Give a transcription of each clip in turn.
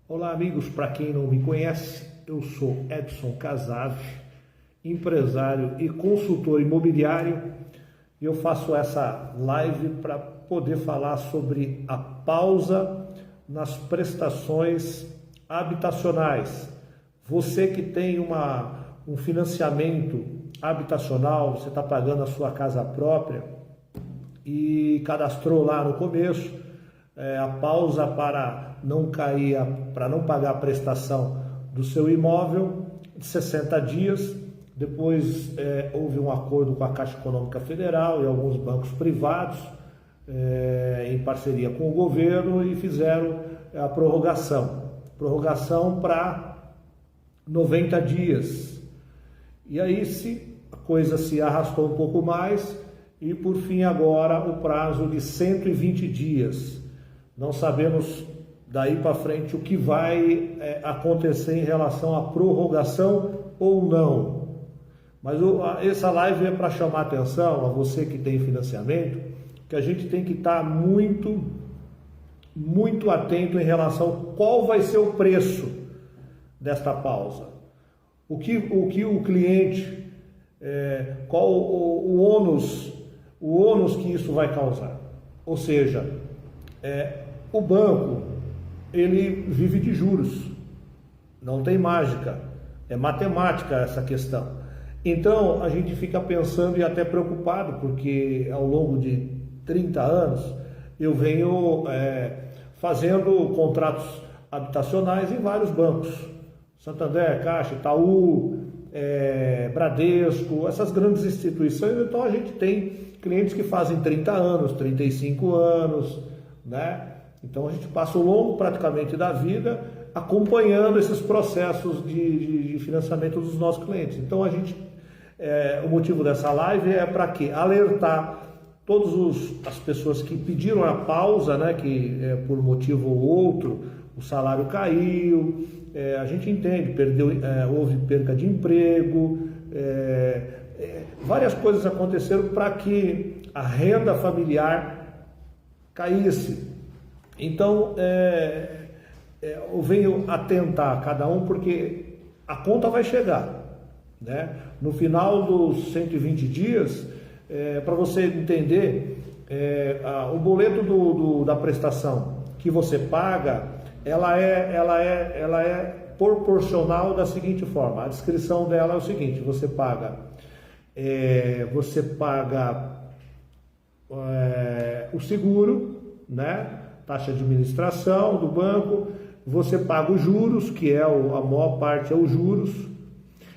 Olá amigos, para quem não me conhece, eu sou Edson Casave, empresário e consultor imobiliário, e eu faço essa live para poder falar sobre a pausa nas prestações habitacionais. Você que tem um financiamento habitacional, você está pagando a sua casa própria e cadastrou lá no começo, a pausa para não cair, para não pagar a prestação do seu imóvel de 60 dias. Depois houve um acordo com a Caixa Econômica Federal e alguns bancos privados, em parceria com o governo, e fizeram a prorrogação para 90 dias. E aí a coisa se arrastou um pouco mais e por fim agora o prazo de 120 dias. Não sabemos daí para frente o que vai acontecer em relação à prorrogação ou não. Mas essa live é para chamar a atenção a você que tem financiamento, que a gente tem que estar muito atento em relação a qual vai ser o preço desta pausa. O que o cliente, qual o ônus que isso vai causar. Ou seja, o banco, ele vive de juros, não tem mágica, é matemática essa questão. Então a gente fica pensando e até preocupado, porque ao longo de 30 anos eu venho fazendo contratos habitacionais em vários bancos, Santander, Caixa, Itaú, Bradesco, essas grandes instituições. Então a gente tem clientes que fazem 30 anos, 35 anos, né? Então a gente passa o longo praticamente da vida acompanhando esses processos de financiamento dos nossos clientes. Então o motivo dessa live é para quê? Alertar todas as pessoas que pediram a pausa, né, que por motivo ou outro o salário caiu, a gente entende, houve perda de emprego, várias coisas aconteceram para que a renda familiar caísse. Então, eu venho atentar cada um, porque a conta vai chegar, né? No final dos 120 dias, para você entender, o boleto da prestação que você paga, ela é proporcional da seguinte forma. A descrição dela é o seguinte: você paga o seguro, né? Taxa de administração do banco, você paga os juros, que a maior parte é os juros.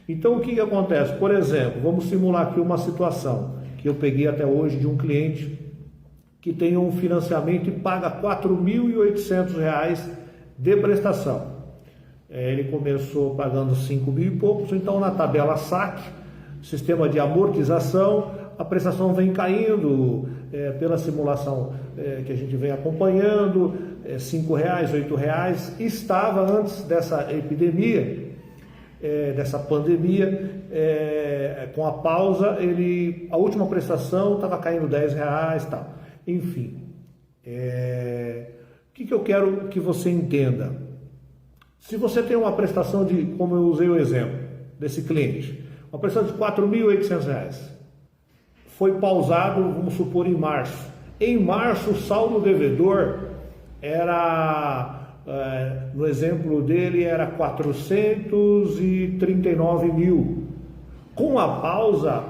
Então o que acontece? Por exemplo, vamos simular aqui uma situação que eu peguei até hoje de um cliente que tem um financiamento e paga R$ 4.800 de prestação. Ele começou pagando 5 mil e poucos, então na tabela saque, sistema de amortização, a prestação vem caindo pela simulação que a gente vem acompanhando, R$ 5, R$ 8. Estava antes dessa epidemia, dessa pandemia, com a pausa, a última prestação estava caindo R$ 10, tal. Enfim, o que eu quero que você entenda? Se você tem uma prestação como eu usei o exemplo desse cliente, uma prestação de R$ 4.800, foi pausado, vamos supor, em março. Em março, o saldo devedor era, no exemplo dele, era 439 mil. Com a pausa,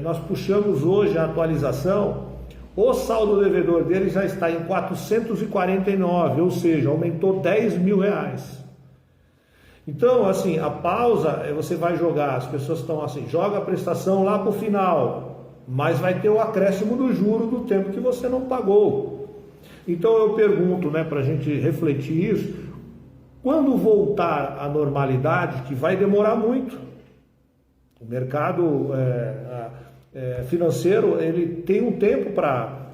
nós puxamos hoje a atualização, o saldo devedor dele já está em 449, ou seja, aumentou 10 mil reais. Então, assim, a pausa, você vai jogar, as pessoas estão assim, joga a prestação lá para o final, mas vai ter o acréscimo do juro do tempo que você não pagou. Então eu pergunto, né, para a gente refletir isso, quando voltar à normalidade, que vai demorar muito, o mercado financeiro, ele tem um tempo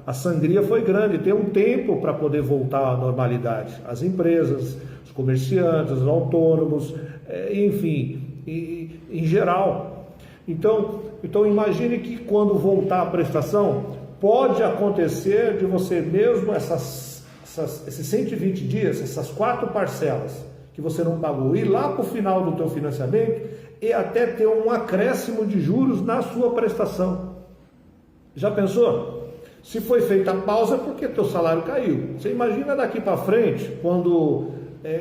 a sangria foi grande, tem um tempo para poder voltar à normalidade. As empresas, os comerciantes, os autônomos, enfim, em geral. Então imagine que quando voltar a prestação, pode acontecer de você mesmo, esses 120 dias, essas 4 parcelas que você não pagou, ir lá para o final do teu financiamento e até ter um acréscimo de juros na sua prestação. Já pensou? Se foi feita a pausa é porque teu salário caiu. Você imagina daqui para frente, quando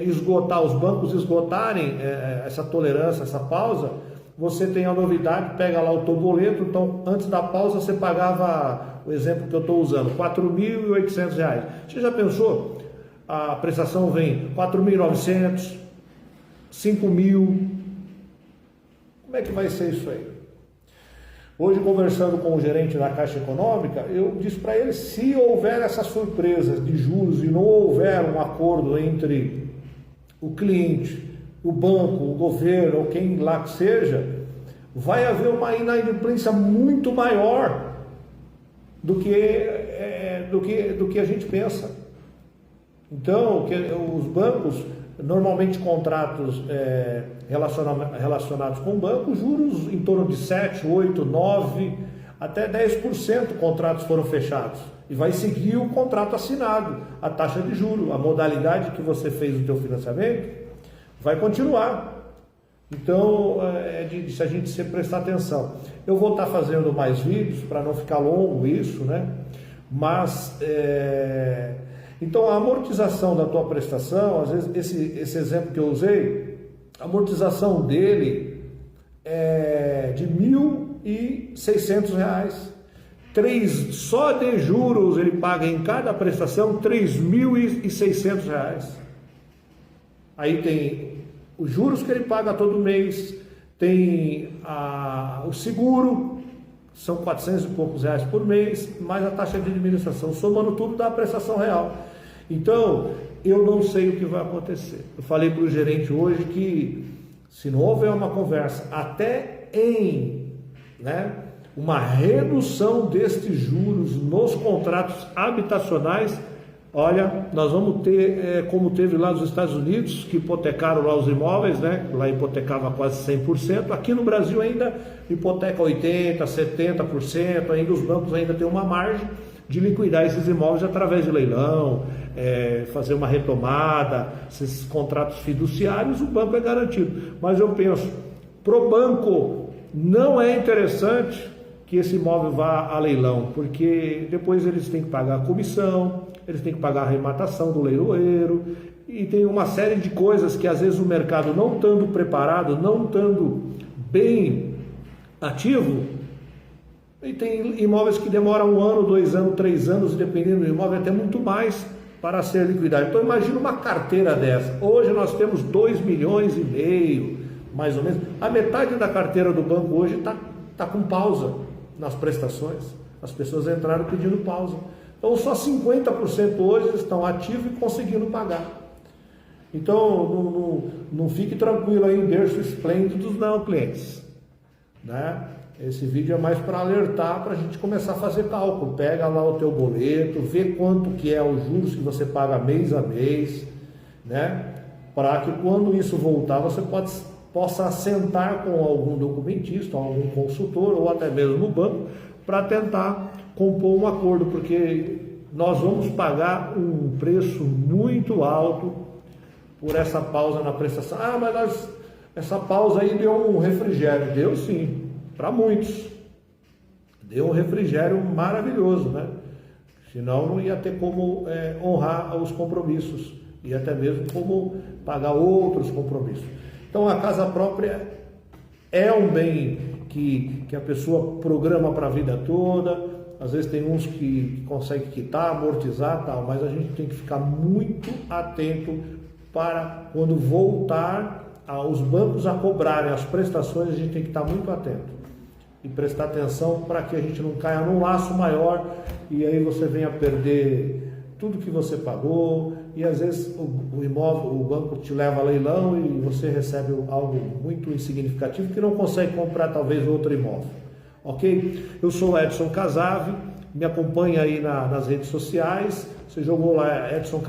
os bancos esgotarem essa tolerância, essa pausa, você tem a novidade, pega lá o teu boleto, então antes da pausa você pagava, o exemplo que eu estou usando, R$ 4.800. Você já pensou? A prestação vem 4.900, 5.000. Como é que vai ser isso aí? Hoje, conversando com o gerente da Caixa Econômica, eu disse para ele, se houver essas surpresas de juros e não houver um acordo entre o cliente, o banco, o governo ou quem lá que seja, vai haver uma inadimplência muito maior do que a gente pensa. Então, os bancos, normalmente contratos relacionados com o banco, juros em torno de 7, 8, 9, até 10% contratos foram fechados. E vai seguir o contrato assinado, a taxa de juros, a modalidade que você fez o teu financiamento, vai continuar. Então, se a gente se prestar atenção. Eu vou estar fazendo mais vídeos, para não ficar longo isso, né? Mas, então a amortização da tua prestação, às vezes esse exemplo que eu usei, a amortização dele é de R$ 1.600. Só de juros ele paga em cada prestação R$ 3.600. Aí tem os juros que ele paga todo mês, tem o seguro, são 400 e poucos reais por mês, mais a taxa de administração, somando tudo dá a prestação real. Então, eu não sei o que vai acontecer. Eu falei para o gerente hoje que, se não houver uma conversa, até em uma redução destes juros nos contratos habitacionais, olha, nós vamos ter, como teve lá nos Estados Unidos, que hipotecaram lá os imóveis, né? Lá hipotecava quase 100%, aqui no Brasil ainda hipoteca 80%, 70%, ainda os bancos ainda têm uma margem de liquidar esses imóveis através de leilão, fazer uma retomada, esses contratos fiduciários, o banco é garantido. Mas eu penso, pro banco não é interessante que esse imóvel vá a leilão, porque depois eles têm que pagar a comissão, eles têm que pagar a arrematação do leiloeiro, e tem uma série de coisas que às vezes o mercado não estando preparado, não estando bem ativo, e tem imóveis que demoram 1 ano, 2 anos, 3 anos, dependendo do imóvel, até muito mais para ser liquidado. Então imagina uma carteira dessa. Hoje nós temos 2,5 milhões, mais ou menos. A metade da carteira do banco hoje está com pausa nas prestações. As pessoas entraram pedindo pausa. Então só 50% hoje estão ativos e conseguindo pagar. Então não fique tranquilo aí em berço esplêndidos não, clientes. Né? Esse vídeo é mais para alertar, para a gente começar a fazer cálculo. Pega lá o teu boleto, vê quanto que é os juros que você paga mês a mês, né? Para que quando isso voltar, você possa assentar com algum documentista, algum consultor ou até mesmo no banco, para tentar compor um acordo, porque nós vamos pagar um preço muito alto por essa pausa na prestação. Ah, mas essa pausa aí deu um refrigério. Deu sim. Para muitos, deu um refrigério maravilhoso, né? Senão não ia ter como honrar os compromissos e até mesmo como pagar outros compromissos. Então a casa própria é um bem que a pessoa programa para a vida toda. Às vezes tem uns que conseguem quitar, amortizar, tal, mas a gente tem que ficar muito atento para quando voltar os bancos a cobrarem as prestações, a gente tem que estar muito atento e prestar atenção para que a gente não caia num laço maior e aí você venha perder tudo que você pagou e às vezes o imóvel, o banco te leva a leilão e você recebe algo muito insignificativo que não consegue comprar talvez outro imóvel, ok? Eu sou Edson Casavi, me acompanha aí nas redes sociais, você jogou lá Edson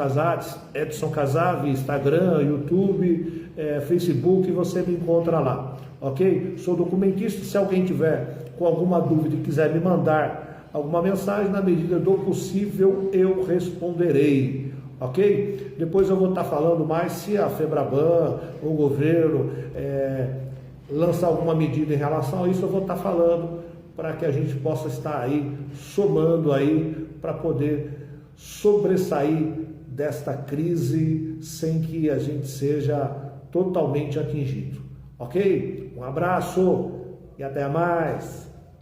Casavi, Instagram, YouTube, Facebook, você me encontra lá, ok? Sou documentista, se alguém tiver com alguma dúvida e quiser me mandar alguma mensagem, na medida do possível eu responderei, ok? Depois eu vou estar falando mais se a Febraban, o governo, lançar alguma medida em relação a isso, eu vou estar falando para que a gente possa estar aí somando aí para poder sobressair desta crise sem que a gente seja totalmente atingido, ok? Um abraço e até mais!